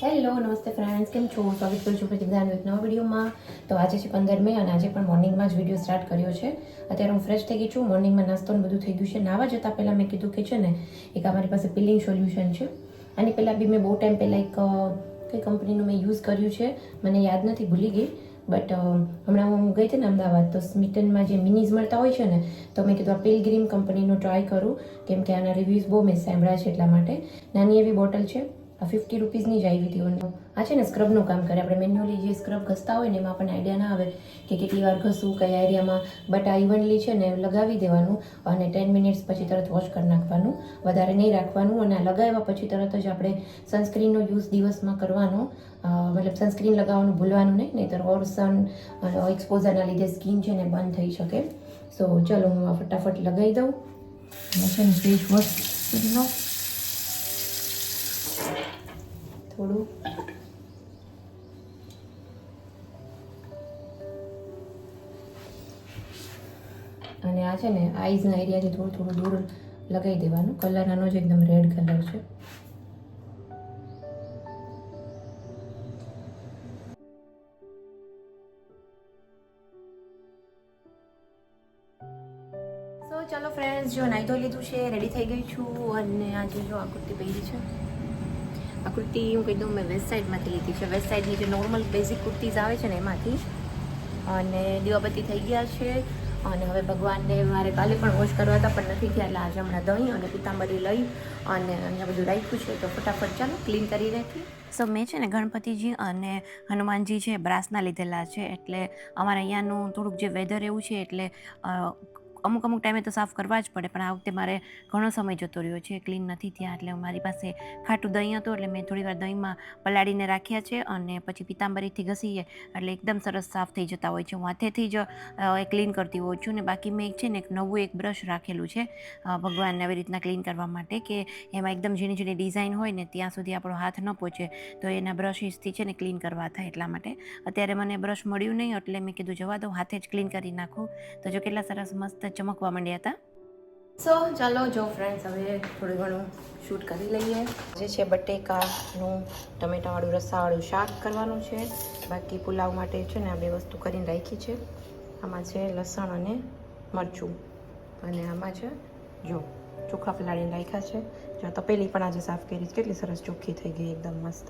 Hello નમસ્તે friends, કેમ છો? સ્વાગત કરું છું પ્રતિજ્ઞાનો એક નવા વિડીયોમાં. તો આજે છે 15 મે અને આજે પણ મોર્નિંગમાં જ વિડીયો સ્ટાર્ટ કર્યો છે. અત્યારે હું ફ્રેશ થઈ ગઈ છું. મોર્નિંગમાં નાસ્તો ને બધું થઈ ગયું છે. નાવા જતાં પહેલાં મેં કીધું કે છે ને એક અમારી પાસે પિલિંગ સોલ્યુશન છે. આની પહેલાં બી મેં બહુ ટાઈમ પહેલાં એક કઈ કંપનીનું મેં યુઝ કર્યું છે, મને યાદ નથી, ભૂલી ગઈ. બટ હમણાં હું ગઈ હતી ને અમદાવાદ, તો સ્મિટનમાં જે મિનીઝ મળતા હોય છે ને, તો મેં કીધું આ પિલગ્રીમ કંપનીનું ટ્રાય કરું, કેમ કે આના રિવ્યૂઝ બહુ મેં સાંભળ્યા છે એટલા માટે. નાની એવી બોટલ છે, આ 50 રૂપીસની જ આવી હતી. આ છે ને સ્ક્રબનું કામ કરે. આપણે મેન્યુઅલી જે સ્ક્રબ ઘસતા હોય ને એમાં આપણને આઈડિયા ના આવે કે કેટલી વાર ઘસવું, કઈ આઈડિયામાં. બટ આ ઇવનલી છે ને લગાવી દેવાનું અને 10 મિનિટ્સ પછી તરત વોશ કરી નાખવાનું, વધારે નહીં રાખવાનું. અને આ લગાવ્યા પછી તરત જ આપણે સનસ્ક્રીનનો યુઝ દિવસમાં કરવાનો, મતલબ સનસ્ક્રીન લગાવવાનું ભૂલવાનું નહીં, નહીંતર ઓર સન એક્સપોઝરના લીધે સ્કિન છે ને બંધ થઈ શકે. સો ચલો હું આ ફટાફટ લગાવી દઉં અને છે ને ફેસ વોશ કરી લઉં થોડું. અને આ છે ને આઈઝના એરિયાથી થોડું થોડું દૂર લગાવી દેવાનું. કલર આનો જ એકદમ રેડ કલર છે. સો ચાલો ફ્રેન્ડ્સ, જો નાહી ધોઈ લીધું છે, રેડી થઈ ગઈ છું. અને આજે જો આ કુર્તી પહેરી છે. આ કુર્તી હું કહી દઉં મેં વેસ્ટ સાઈડમાંથી લીધી છે. વેસ્ટ સાઈડની જે નોર્મલ બેઝિક કુર્તીઝ આવે છે ને એમાંથી. અને દીવાબત્તી થઈ ગયા છે. અને હવે ભગવાનને મારે કાલે પણ વોશ કરવા હતા પણ નથી થયા, એટલે આજે હમણાં દહીં અને પિતાંબરી લઈ અને અહીંયા બધું રાખ્યું છે. તો ફટાફટ ચાલો ક્લીન કરી નાખીએ. સો મેં છે ને ગણપતિજી અને હનુમાનજી છે બ્રાસના લીધેલા છે, એટલે અમારે અહીંયાનું થોડુંક જે વેધર એવું છે એટલે અમુક ટાઈમે તો સાફ કરવા જ પડે. પણ આ વખતે મારે ઘણો સમય જતો રહ્યો છે, ક્લીન નથી થયા. એટલે મારી પાસે ખાટું દહીં હતું, એટલે મેં થોડી વાર દહીંમાં પલાળીને રાખ્યા છે. અને પછી પિતાંબરીથી ઘસીએ એટલે એકદમ સરસ સાફ થઈ જતા હોય છે. હું હાથેથી જ ક્લીન કરતી હોઉં છું. ને બાકી મેં છે ને એક બ્રશ રાખેલું છે ભગવાનને આવી રીતના ક્લીન કરવા માટે, કે એમાં એકદમ ઝીણી ઝીણી ડિઝાઇન હોય ને ત્યાં સુધી આપણો હાથ ન પહોંચે, તો એના બ્રશિસથી છે ને ક્લીન કરવા થાય. એટલા માટે અત્યારે મને બ્રશ મળ્યું નહીં, એટલે મેં કીધું જવા દો, હાથે જ ક્લીન કરી નાખું. તો જો કેટલા સરસ મસ્ત ચમકવા માંડ્યા હતા. સો ચાલો જો ફ્રેન્ડ્સ, હવે થોડું ઘણું શૂટ કરી લઈએ. જે છે બટેકાનું ટમેટાવાળું રસાવાળું શાક કરવાનું છે. બાકી પુલાવ માટે છે ને આ બે વસ્તુ કરીને રાખી છે. આમાં છે લસણ અને મરચું, અને આમાં છે જો ચોખા પલાળીને રાખ્યા છે. જો તપેલી પણ આજે સાફ કરી, કેટલી સરસ ચોખ્ખી થઈ ગઈ, એકદમ મસ્ત.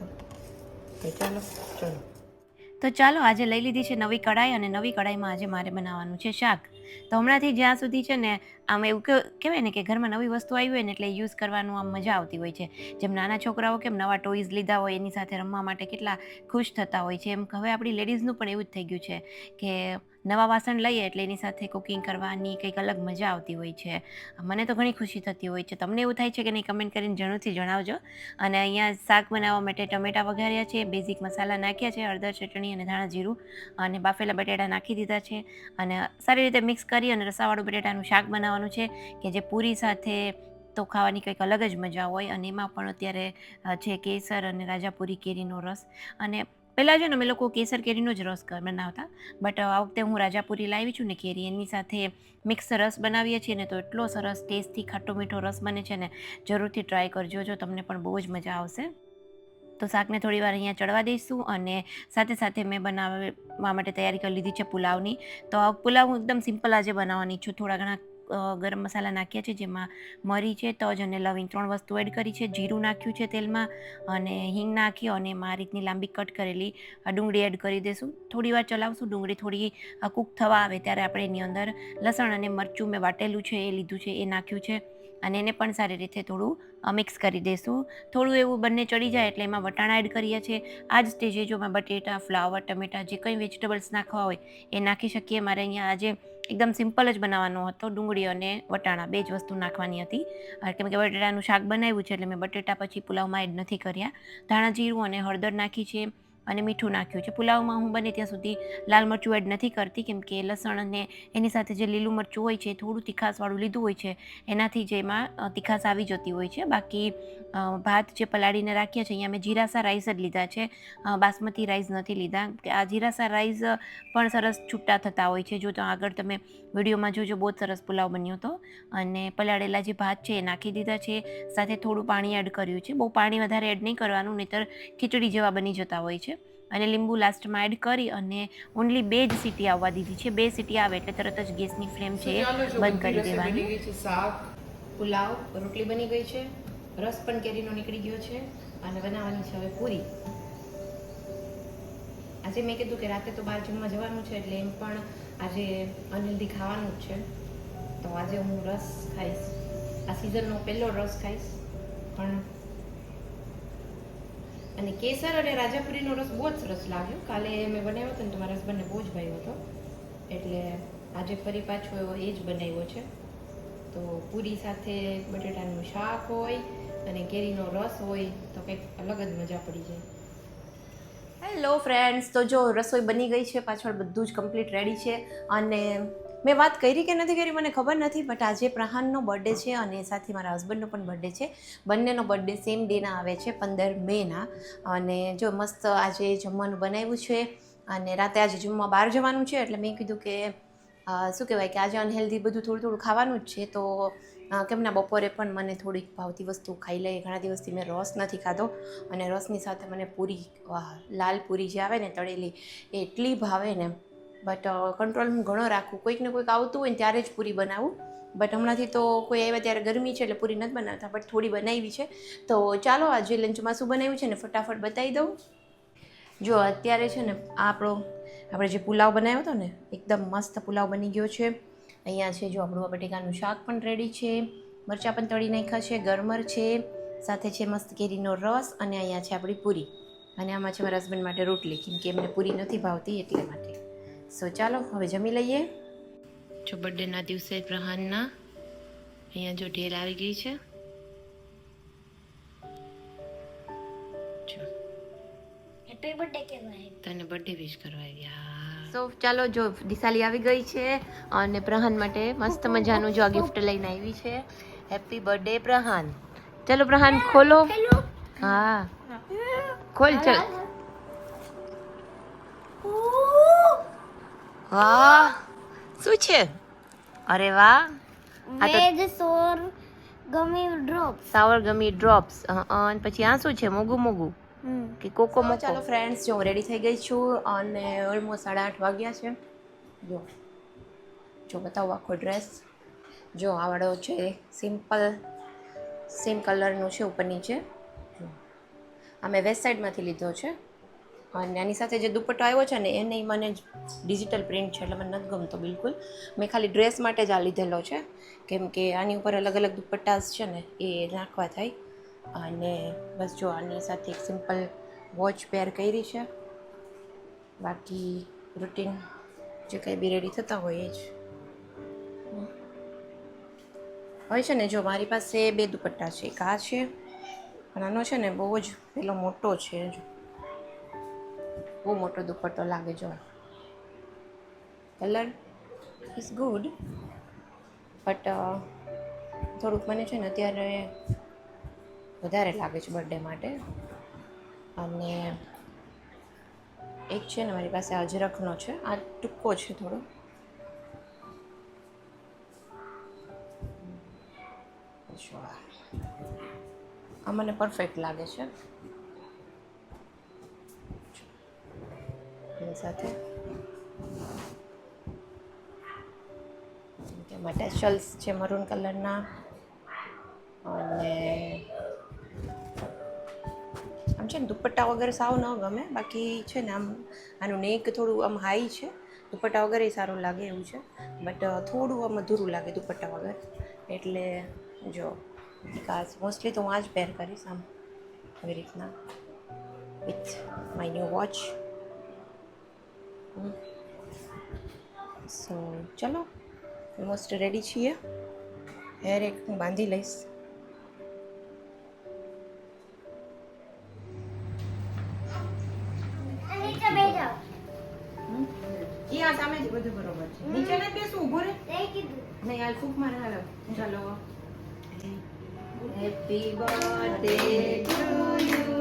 તો ચાલો આજે લઈ લીધી છે નવી કઢાઈ, અને નવી કઢાઈમાં આજે મારે બનાવવાનું છે શાક. તો હમણાંથી જ્યાં સુધી છે ને આમ એવું કહેવાય ને કે ઘરમાં નવી વસ્તુ આવી હોય ને એટલે યુઝ કરવાનું આમ મજા આવતી હોય છે. જેમ નાના છોકરાઓ કેમ નવા ટોયઝ લીધા હોય એની સાથે રમવા માટે કેટલા ખુશ થતા હોય છે, એમ હવે આપણી લેડીઝનું પણ એવું જ થઈ ગયું છે કે નવા વાસણ લઈએ એટલે એની સાથે કુકિંગ કરવાની કંઈક અલગ મજા આવતી હોય છે. મને તો ઘણી ખુશી થતી હોય છે. તમને એવું થાય છે કે નહીં, કમેન્ટ કરીને જરૂરથી જણાવજો. અને અહીંયા શાક બનાવવા માટે ટમેટા વઘાર્યા છે, બેઝિક મસાલા નાખ્યા છે, હળદર, ચટણી અને ધાણા જીરું, અને બાફેલા બટેટા નાખી દીધા છે. અને સારી રીતે મિક્સ કરી અને રસાવાળું બટેટાનું શાક બનાવવાનું છે, કે જે પૂરી સાથે તો ખાવાની કંઈક અલગ જ મજા હોય. અને એમાં પણ અત્યારે છે કેસર અને રાજાપુરી કેરીનો રસ. અને પહેલાં છે ને અમે લોકો કેસર કેરીનો જ રસ બનાવતા, બટ આ વખતે હું રાજાપુરી લાવી છું ને કેરી, એની સાથે મિક્સ રસ બનાવીએ છીએ ને, તો એટલો સરસ ટેસ્ટી ખાટો મીઠો રસ બને છે ને, જરૂરથી ટ્રાય કરજો. જો તમને પણ બહુ જ મજા આવશે. તો શાકને થોડી વાર અહીંયા ચડવા દઈશું. અને સાથે સાથે મેં બનાવવા માટે તૈયારી કરી લીધી છે પુલાવની. તો પુલાવ હું એકદમ સિમ્પલ આજે બનાવવાની છું. થોડા ઘણા ગરમ મસાલા નાખ્યા છે, જેમાં મરી છે, તજ અને લવિંગ 3 વસ્તુ એડ કરી છે. જીરું નાખ્યું છે તેલમાં, અને હિંગ નાખી અને આ રીતની લાંબી કટ કરેલી ડુંગળી એડ કરી દઈશું. થોડી વાર ચલાવશું. ડુંગળી થોડી કૂક થવા આવે ત્યારે આપણે એની અંદર લસણ અને મરચું મેં વાટેલું છે એ લીધું છે, એ નાખ્યું છે. અને એને પણ સારી રીતે થોડું મિક્સ કરી દઈશું. થોડું એવું બંને ચડી જાય એટલે એમાં વટાણા એડ કરીએ છીએ. આ જ સ્ટેજે જો મેં બટેટા, ફ્લાવર, ટમેટા જે કંઈ વેજીટેબલ્સ નાખવા હોય એ નાખી શકીએ. મારે અહીંયા આજે એકદમ સિમ્પલ જ બનાવવાનો હતો. ડુંગળી અને વટાણા 2 જ વસ્તુ નાખવાની હતી, કેમ કે બટેટાનું શાક બનાવ્યું છે એટલે મેં બટેટા પછી પુલાવમાં એડ નથી કર્યા. ધાણા જીરું અને હળદર નાખી છે. અને મીઠું નાખ્યું છે. પુલાવમાં હું બને ત્યાં સુધી લાલ મરચું એડ નથી કરતી, કેમ કે લસણ અને એની સાથે જે લીલું મરચું હોય છે થોડું તીખાસવાળું લીધું હોય છે, એનાથી જ એમાં તીખાસ આવી જતી હોય છે. બાકી ભાત જે પલાળીને રાખ્યા છે, અહીંયા મેં જીરાસા રાઈસ જ લીધા છે, બાસમતી રાઈસ નથી લીધા. આ જીરાસા રાઈસ પણ સરસ છૂટા થતા હોય છે. જો તો આગળ તમે વિડીયોમાં જોજો, બહુ જ સરસ પુલાવ બન્યો હતો. અને પલાળેલા જે ભાત છે એ નાખી દીધા છે, સાથે થોડું પાણી એડ કર્યું છે. બહુ પાણી વધારે એડ નહીં કરવાનું, નહીંતર ખીચડી જેવા બની જતા હોય છે. અને લીંબુ લાસ્ટમાં એડ કરી અને ઓનલી 2 જ સીટી આવવા દીધી છે. 2 સીટી આવે એટલે તરત જ ગેસની ફ્લેમ છે બંધ કરી દેવાની. શાક, પુલાવ, રોટલી બની ગઈ છે, રસ પણ કેરીનો નીકળી ગયો છે અને બનાવવાની છે હવે પૂરી. આજે મેં કીધું કે રાતે તો બહાર જમવા જવાનું છે, એટલે એમ પણ આજે અનહેલ્ધી ખાવાનું જ છે. તો આજે હું રસ ખાઈશ. આ સિઝનનો પહેલો રસ ખાઈશ. પણ અને કેસર અને રાજાપુરીનો રસ બહુ જ સરસ લાગ્યો. કાલે મેં બનાવ્યો હતો ને તો મારા હસબન્ડને બહુ જ ભાવ્યો હતો, એટલે આજે ફરી પાછો એ જ બનાવ્યો છે. તો પૂરી સાથે બટેટાનું શાક હોય અને કેરીનો રસ હોય તો કંઈક અલગ જ મજા પડી જાય. હેલો ફ્રેન્ડ્સ, તો જો રસોઈ બની ગઈ છે, પાછળ બધું જ કમ્પ્લીટ રેડી છે. અને મેં વાત કરી કે નથી કરી મને ખબર નથી, બટ આજે પ્રહાનનો બર્થડે છે અને સાથે મારા હસબન્ડનો પણ બર્થડે છે. બંનેનો બર્થડે સેમ ડેના આવે છે, 15 મેના. અને જો મસ્ત આજે જમવાનું બનાવ્યું છે અને રાતે આજે જમવા બહાર જવાનું છે, એટલે મેં કીધું કે શું કહેવાય કે આજે અનહેલ્ધી બધું થોડું થોડું ખાવાનું જ છે. તો કેમના બપોરે પણ મને થોડીક ભાવતી વસ્તુ ખાઈ લઈએ. ઘણા દિવસથી મેં રસ નથી ખાધો અને રસની સાથે મને પૂરી, લાલ પૂરી જે આવે ને તળેલી, એ એટલી ભાવે ને. બટ કંટ્રોલ હું ઘણો રાખું. કોઈક ને કોઈક આવતું હોય ને ત્યારે જ પૂરી બનાવું. બટ હમણાંથી તો કોઈ આવ્યા ત્યારે ગરમી છે એટલે પૂરી નથી બનાવતા, બટ થોડી બનાવી છે. તો ચાલો આજે લંચમાં શું બનાવ્યું છે ને ફટાફટ બતાવી દઉં. જો અત્યારે છે ને આપણે જે પુલાવ બનાવ્યો હતો ને, એકદમ મસ્ત પુલાવ બની ગયો છે. અહીંયા છે જો આપણું બટેકાનું શાક પણ રેડી છે, મરચાં પણ તળી નાખ્યા છે, ગરમર છે, સાથે છે મસ્ત કેરીનો રસ, અને અહીંયા છે આપણી પૂરી. અને આમાં છે મારા હસબન્ડ માટે રોટલી, કેમ કે એમને પૂરી નથી ભાવતી એટલે માટે. સો ચાલો હવે જમી લઈએ. જો બર્થડેના દિવસે પ્રહાનના અહીંયા જો ઢેર આવી ગઈ છે. હેપી બર્થડે કહેવાય, તને બર્થડે વિશ કરવા આવ્યા. સો ચાલો જો દિશાલી આવી ગઈ છે અને પ્રહાન માટે મસ્ત મજાનું જો આ ગિફ્ટ લઈને આવી છે. Happy birthday Prahan. ચલો પ્રહાન ખોલો. હા ખોલ ચલ. વાહ શું છે? અરે વાહ, વેજ સોર ગમી ડ્રોપ્સ, સાવર ગમી ડ્રોપ્સ. અને પછી આ શું છે? મોગું મોગું કે કોકો મોકો? ચાલો ફ્રેન્ડ્સ, જો હું રેડી થઈ ગઈ છું અને ઓલમોસ્ટ 8:30 વાગ્યા છે. જો બતાવો આખો ડ્રેસ. જો આવડો છે સિમ્પલ સેમ કલરનું છે ઉપર નીચે. આ મેં વેસ્ટ સાઈડમાંથી લીધો છે. અને આની સાથે જે દુપટ્ટો આવ્યો છે ને એને મને ડિજિટલ પ્રિન્ટ છે એટલે મને નથી ગમતો બિલકુલ. મેં ખાલી ડ્રેસ માટે જ આ લીધેલો છે, કેમ કે આની ઉપર અલગ અલગ દુપટ્ટાસ છે ને એ નાખવા થાય. અને બસ જો આની સાથે એક સિમ્પલ વોચ પેર કરી છે. બાકી રૂટીન જે કંઈ બી રેડી થતા હોય એ જ હોય છે ને. જો મારી પાસે 2 દુપટ્ટા છે, એક આ છે પણ આનો છે ને બહુ જ પેલો મોટો છે. જો બહુ મોટો દુપટ્ટો લાગે. જો કલર ઇઝ ગુડ, બટ થોડુંક મને છે ને અત્યારે વધારે લાગે છે બર્થડે માટે. અને એક છે ને મારી પાસે અજરખનો છે, આ ટૂંકો છે થોડો. આ મને પરફેક્ટ લાગે છે. એની સાથે એમાં ટેશલ્સ છે મરૂન કલરના. અને આમ છે ને દુપટ્ટા વગર સાવ ન ગમે. બાકી છે ને આનું નેક થોડું આમ હાઈ છે, દુપટ્ટા વગર એ સારું લાગે એવું છે. બટ થોડું આમ અધૂરું લાગે દુપટ્ટા વગર. એટલે જો ખાસ મોસ્ટલી તો હું આ જ પહેર કરીશ આમ આવી રીતના, વિથ માય ન્યૂ વોચ. સો ચલો ઓલમોસ્ટ રેડી છીએ. હેર એક હું બાંધી લઈશ. બેઠો ઈ આ સામેથી બધું બરોબર છે નીચે ને બેસું ઊભો રે તે કીધું નહીં હાલ ફૂક મારે હાલો ચાલો happy birthday to you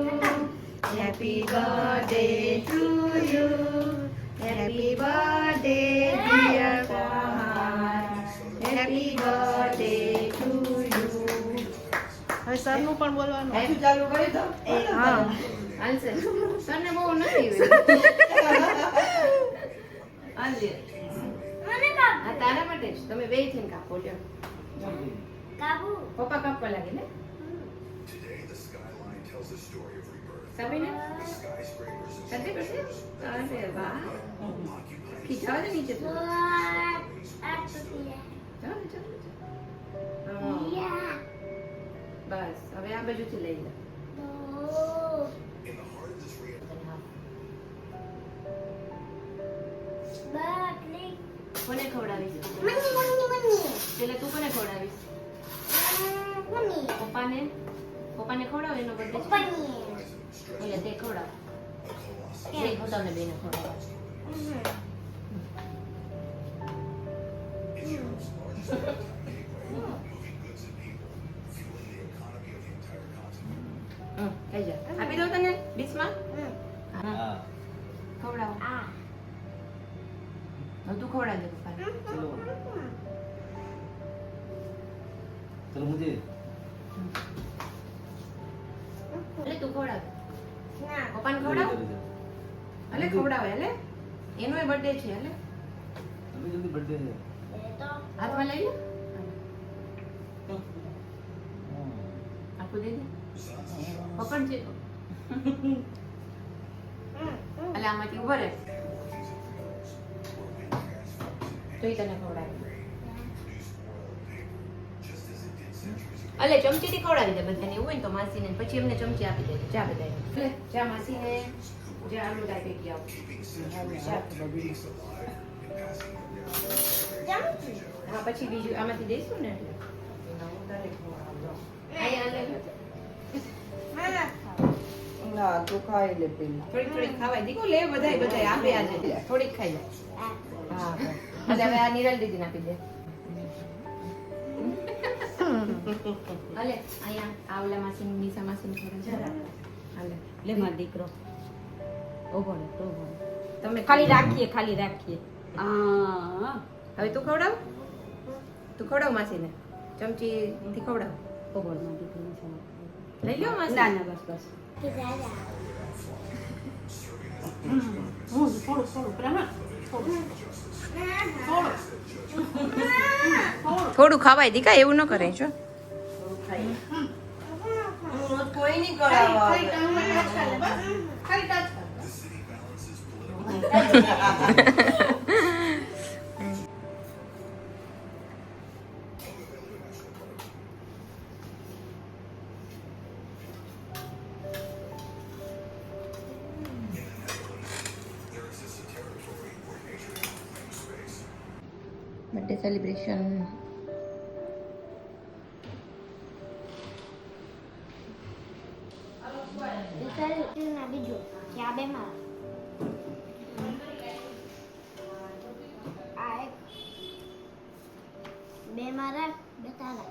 happy birthday to you happy birthday dear Fahad happy birthday to you હવે સરનું પણ બોલવાનું હેપી ચાલુ કરી દો હા હાલશે સરને બહુ નથી હાલજે મને કાપુ આ તારા માટે જ તમે બે થઈને કાપો લ્યો કાપુ પપ્પા કાપવા લાગે ને સાબીને કરતી કરતી અરે વાહ ખીચાવ દે નીચે તો આ તો યા ચાલો ચાલો યા બસ હવે આ બાજુથી લઈ લે તો બાટલી કોને ખવડાવીશ મમ્મી પેલા તું કોને ખવડાવીશ મમ્મી પપ્પાને પપ્પાને ખવડાવ એનો બર્થડે છે પપ્પાની એટલે તે ખવડાવ એ હું તમને બેને ખવડાવ કઈ જા આપી દો તને ડીશમાં હા ખવડાવો આ હવે તું ખવડાવ દે પપ્પાને चलो चलो मुझे એટલે તું ખવડાવ ના પપ્પાને ખવડાવ એટલે ખવડાવે એટલે એનો બર્થડે છે એટલે अभी जल्दी बर्थडे है એ તો હાથમાં લઈ લે આખું દે દે પકડ છે એટલે આમાંથી ઉભો રહે તો ઈ તને ખવડાવે અલે ચમચીથી ખવડાવી દે બધાને એવું હોય ને તો માસીને પછી એમને ચમચી આપી દે ચા બધાને લે ચા માસીને જે આલુ ટાઈપ એક આવ હા પછી બીજું આમાંથી દઈશું ને એટલે અહીંયા લે ના તું ખાઈ લે પેલી થોડીક થોડીક ખાવાય દીકો લે બધાય આપે આજે થોડીક ખાઈ લે હા એટલે હવે આ નિરલ દીદીને આપી દે અલે અહીંયા આવલા માસીને નીસા માસીને થોડા જરા હાલે લે મારો દીકરો ઓભો ને તમે ખાલી રાખીએ આ હવે તું ખવડાવ તું ખવડાવ માસીને ચમચી થી ખવડાવ ઓભો મારો દીકરો લઈ લ્યો માસી ના ના બસ બસ કે દાદા હું થોડું પ્રમાણ થોડું ખવાય દીકા એવું ન કરે છો કોઈ નહીં કરાવવા બર્થડે સેલિબ્રેશન ના બીજું ક્યાં બે માં આ એક બે મારા બે તારા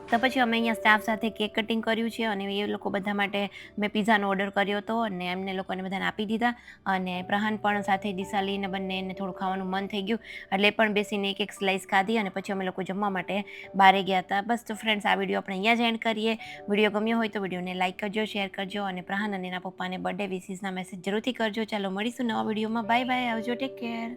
તો પછી અમે અહીંયા સ્ટાફ સાથે કેક કટિંગ કર્યું છે અને એ લોકો બધા માટે મેં પિઝાનો ઓર્ડર કર્યો હતો અને એમને લોકોને બધાને આપી દીધા અને પ્રહાન પણ સાથે દિશાલીને બંનેને થોડું ખાવાનું મન થઈ ગયું એટલે પણ બેસીને એક સ્લાઇસ ખાધી અને પછી અમે લોકો જમવા માટે બહાર ગયા હતા. બસ તો ફ્રેન્ડ્સ આ વિડીયો આપણે અહીંયા જ એન્ડ કરીએ. વિડીયો ગમ્યો હોય તો વિડીયોને લાઇક કરજો, શેર કરજો અને પ્રહાન અને એના પપ્પાને બર્થડે વિસીસના મેસેજ જરૂરથી કરજો. ચાલો મળીશું નવા વિડીયોમાં. બાય બાય, આવજો, ટેક કેર.